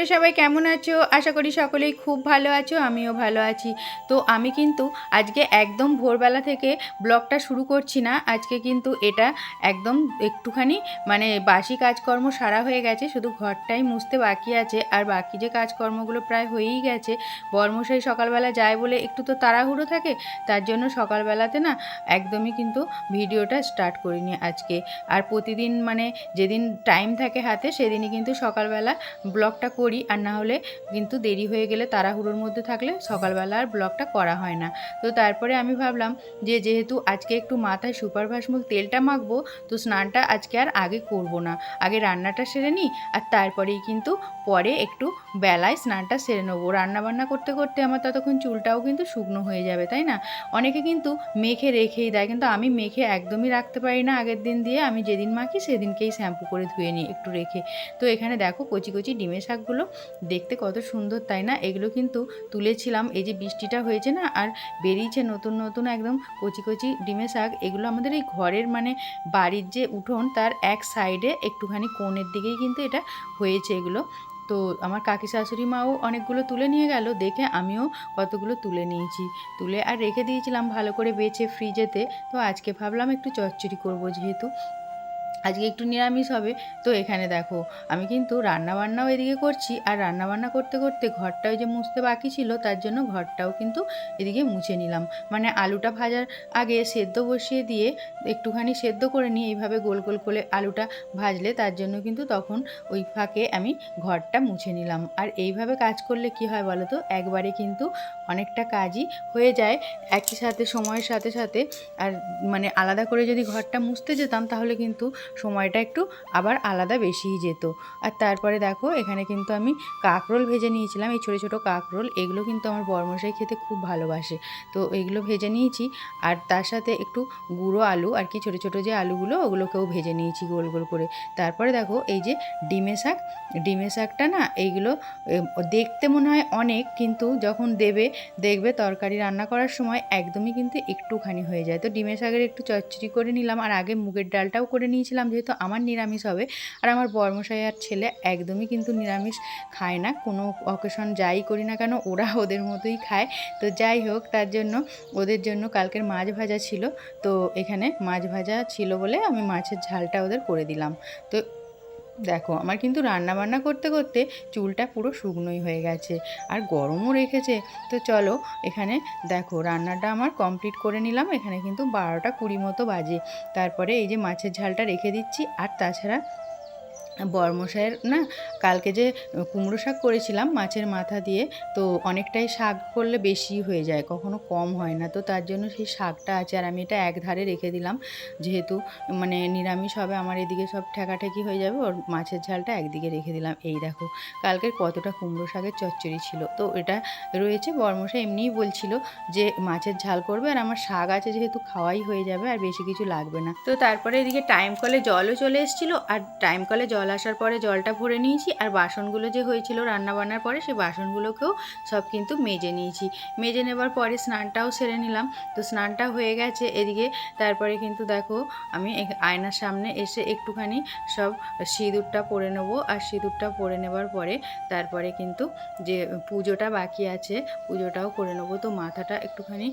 তোমরা সবাই কেমন আছো? আশা করি সকলেই খুব ভালো আছো, আমিও ভালো আছি। তো আমি কিন্তু আজকে একদম ভোরবেলা থেকে ব্লগটা শুরু করছি না। আজকে কিন্তু এটা একদম একটুখানি মানে বাসি কাজকর্ম সারা হয়ে গেছে, শুধু ঘরটাই মুছতে বাকি আছে। আর বাকি যে কাজকর্মগুলো প্রায় হয়েই গেছে। বরমশাই সকালবেলা যায় বলে একটু তো তাড়াহুড়ো থাকে, তার জন্য সকালবেলাতে না একদমই কিন্তু ভিডিওটা স্টার্ট করিনি আজকে। আর প্রতিদিন মানে যেদিন টাইম থাকে হাতে সেদিনই কিন্তু সকালবেলা ব্লগটা করি, আর না হলে কিন্তু দেরি হয়ে গেলে তাড়াহুড়োর মধ্যে থাকলে সকালবেলা আর ব্লগটা করা হয় না। তো তারপরে আমি ভাবলাম যে যেহেতু আজকে একটু মাথায় সুপার ভাসমুল তেলটা মাখবো, তো স্নানটা আজকে আর আগে করব না, আগে রান্নাটা সেরে নিই, আর তারপরেই কিন্তু পরে একটু বেলায় স্নানটা সেরে নেবো। রান্নাবান্না করতে করতে আমার ততক্ষণ চুলটাও কিন্তু শুকনো হয়ে যাবে, তাই না? অনেকে কিন্তু মেখে রেখেই দেয়, কিন্তু আমি মেখে একদমই রাখতে পারি না আগের দিন দিয়ে। আমি যেদিন মাখি সেদিনকেই শ্যাম্পু করে ধুয়ে নিই একটু রেখে। তো এখানে দেখো কচি কচি ডিমের শাকগুলো দেখতে কত সুন্দর, তাই না? এগুলো কিন্তু তুলেছিলাম, এই যে বৃষ্টিটা হয়েছে না, আর বেরিয়েছে নতুন নতুন একদম কচি কচি ডিমের শাক। এগুলো আমাদের এই ঘরের মানে বাড়ির যে উঠোন তার এক সাইডে একটুখানি কোণের দিকেই কিন্তু এটা হয়েছে এগুলো। তো আমার কাকি শাশুড়ি মাও অনেকগুলো তুলে নিয়ে গেল, দেখে আমিও কতগুলো তুলে নিয়েছি। তুলে আর রেখে দিয়েছিলাম ভালো করে বেছে ফ্রিজেতে। তো আজকে ভাবলাম একটু চচ্চড়ি করব, যেহেতু আজকে একটু নিরামিষ হবে। তো এখানে দেখো আমি কিন্তু রান্নাবান্নাও এদিকে করছি, আর রান্নাবান্না করতে করতে ঘরটাও যে মুছতে বাকি ছিল তার জন্য ঘরটাও কিন্তু এদিকে মুছে নিলাম। মানে আলুটা ভাজার আগে সেদ্ধ বসিয়ে দিয়ে একটুখানি সেদ্ধ করে নিয়ে এইভাবে গোল গোল করে আলুটা ভাজলে, তার জন্য কিন্তু তখন ওই ফাঁকে আমি ঘরটা মুছে নিলাম। আর এইভাবে কাজ করলে কি হয় বলো তো, একবারে কিন্তু অনেকটা কাজই হয়ে যায় একই সাথে সময়ের সাথে সাথে। আর মানে আলাদা করে যদি ঘরটা মুছতে যেতাম তাহলে কিন্তু সময়টা একটু আবার আলাদা বেশিই যেত। আর তারপরে দেখো এখানে কিন্তু আমি কাঁকরোল ভেজে নিয়েছিলাম, এই ছোটো ছোটো কাঁকরোল। এগুলো কিন্তু আমার বরমশাই খেতে খুব ভালোবাসে, তো এইগুলো ভেজে নিয়েছি। আর তার সাথে একটু গুঁড়ো আলু আর কি, ছোটো ছোটো যে আলুগুলো ওগুলোকেও ভেজে নিয়েছি গোল গোল করে। তারপরে দেখো এই যে ডিমের শাক, ডিমের শাকটা না এইগুলো দেখতে মনে হয় অনেক, কিন্তু যখন দেখবে তরকারি রান্না করার সময় একদমই কিন্তু একটুখানি হয়ে যায়। তো ডিমের শাকের একটু চচ্চড়ি করে নিলাম, আর আগে মুগের ডালটাও করে নিয়েছিলাম, যেহেতু আমার নিরামিষ হবে। আর আমার বরমশাই আর ছেলে একদমই কিন্তু নিরামিষ খায় না, কোনো অকেশন যাই করি না কেন ওরা ওদের মতোই খায়। তো যাই হোক, তার জন্য ওদের জন্য কালকের মাছ ভাজা ছিল। তো এখানে মাছ ভাজা ছিল বলে আমি মাছের ঝালটা ওদের করে দিলাম। তো দেখো আমার কিন্তু রান্না বান্না করতে করতে চুলটা পুরো শুকনোই হয়ে গেছে, আর গরমও রেখেছে। তো চলো এখানে দেখো রান্নাটা আমার কমপ্লিট করে নিলাম। এখানে কিন্তু 12টা 20 মতো বাজে। তারপরে এই যে মাছের ঝালটা রেখে দিচ্ছি। আর তাছাড়া বরমশাইয়ের না কালকে যে কুমড়ো শাক করেছিলাম মাছের মাথা দিয়ে, তো অনেকটাই শাক করলে বেশি হয়ে যায়, কখনো কম হয় না। তো তার জন্য সেই শাকটা আছে, আর আমি এটা এক ধারে রেখে দিলাম, যেহেতু মানে নিরামিষ হবে আমার এদিকে সব ঠেকাঠেকি হয়ে যাবে, ওর মাছের ঝালটা একদিকে রেখে দিলাম। এই দেখো কালকের কতটা কুমড়ো শাকের চচ্চড়ি ছিল, তো এটা রয়েছে। বরমশাই এমনিই বলছিল যে মাছের ঝাল করবে, আর আমার শাক আছে যেহেতু খাওয়াই হয়ে যাবে, আর বেশি কিছু লাগবে না। তো তারপরে এদিকে টাইম কলে জলও চলে এসেছিলো, আর টাইম কলে জল আসার পরে জলটা ভরে নিয়েছি। আর বাসনগুলো যে হয়েছিল রান্নাবান্নার পরে সেই বাসনগুলোকেও সব কিন্তু মেজে নিয়েছি। মেজে নেবার পরে স্নানটাও সেরে নিলাম। তো স্নানটা হয়ে গেছে এদিকে। তারপরে কিন্তু দেখো আমি আয়নার সামনে এসে একটুখানি সব সিঁদুরটা পরে নেবো, আর সিঁদুরটা পরে নেবার পরে তারপরে কিন্তু যে পুজোটা বাকি আছে পুজোটাও করে নেবো। তো মাথাটা একটুখানি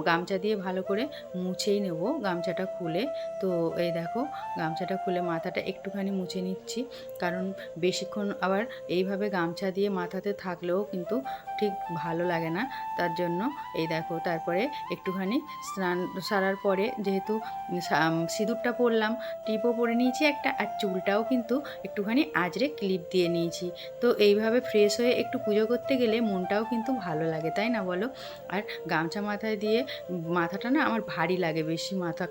গামছা দিয়ে ভালো করে মুছেই নেবো গামছাটা খুলে। তো এই দেখো গামছাটা খুলে মাথাটা একটুখানি মুছে নিচ্ছি, কারণ বেশিক্ষণ আবার এইভাবে গামছা দিয়ে মাথাতে থাকলেও কিন্তু ঠিক ভালো লাগে না, তার জন্য এই দেখো। তারপরে একটুখানি স্নান সারার পরে যেহেতু সিঁদুরটা পরলাম, টিপও পরে নিয়েছি একটা, আর চুলটাও কিন্তু একটুখানি আঁচড়ে ক্লিপ দিয়ে নিয়েছি। তো এইভাবে ফ্রেশ হয়ে একটু পুজো করতে গেলে মনটাও কিন্তু ভালো লাগে, তাই না বলো? আর গামছা মাথায় দিয়ে মাথাটা না আমার ভারী লাগে, বেশি মাথা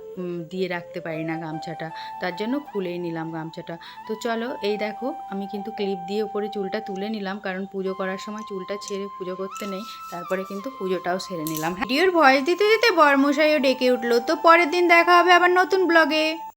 দিয়ে রাখতে পারি না গামছাটা, তার জন্য খুলেই নিলাম গামছাটা। তো চলো এই দেখো আমি কিন্তু ক্লিপ দিয়ে উপরে চুলটা তুলে নিলাম, কারণ পুজো করার সময় চুলটা ছেড়ে পুজো করতে নেই। তারপরে কিন্তু পুজোটাও সেরে নিলাম। ভিডিওর ভয়েস দিতে দিতে বরমশাইও ডেকে উঠলো। তো পরের দিন দেখা হবে আবার নতুন ব্লগে।